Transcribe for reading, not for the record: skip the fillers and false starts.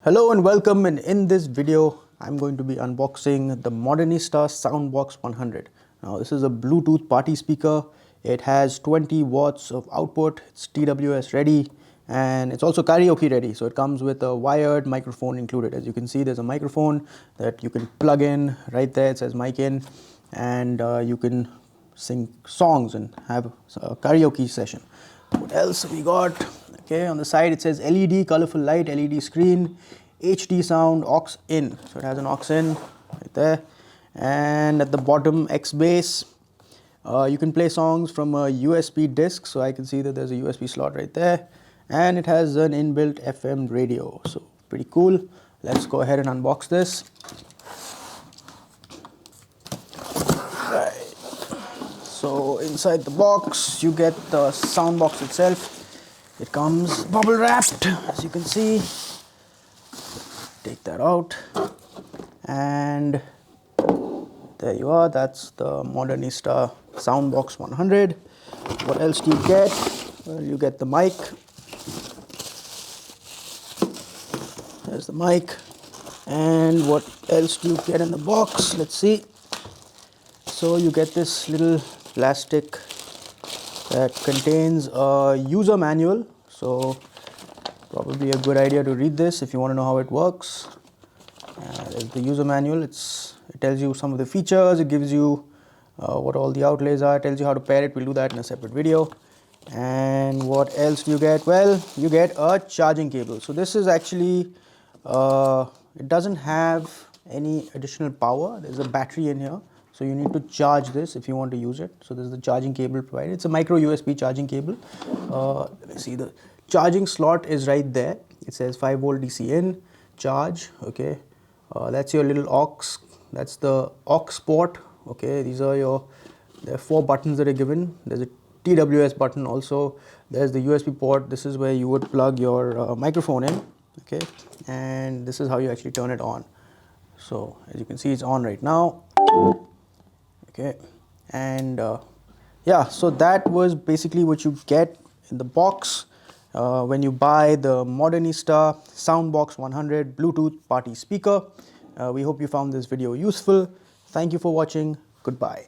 Hello and welcome, and in this video I'm going to be unboxing the Modernista Soundbox 100. Now this is a Bluetooth party speaker. It has 20 watts of output, it's TWS ready, and it's also karaoke ready. So it comes with a wired microphone included. As you can see, there's a microphone that you can plug in right there. It says mic in, and you can sing songs and have a karaoke session. What else have we got? Okay, on the side it says LED, colorful light, LED screen, HD sound, aux in. So it has an aux in right there. And at the bottom, X bass. You can play songs from a USB disc. So I can see that there's a USB slot right there. And it has an inbuilt FM radio. So pretty cool. Let's go ahead and unbox this. Right. So inside the box, you get the sound box itself. It comes bubble wrapped, as you can see. Take that out, and there you are. That's the Modernista Soundbox 100. What else do you get? Well, you get the mic. There's the mic. And what else do you get in the box? Let's see. So you get this little plastic that contains a user manual. So probably a good idea to read this if you want to know how it works. There's the user manual. It tells you some of the features. It gives you what all the outlays are. It tells you how to pair it. We'll do that in a separate video. And what else do you get? Well, you get a charging cable. So this is actually it doesn't have any additional power. There's a battery in here. So you need to charge this if you want to use it. So this is the charging cable provided. It's a micro USB charging cable. Let me see, the charging slot is right there. It says 5 volt DC in, charge, okay. That's your little aux. That's the aux port, okay. There are 4 buttons that are given. There's a TWS button also. There's the USB port. This is where you would plug your microphone in, okay. And this is how you actually turn it on. So as you can see, it's on right now. Okay, and yeah, so that was basically what you get in the box when you buy the Modernista Soundbox 100 Bluetooth party speaker. We hope you found this video useful. Thank you for watching. Goodbye.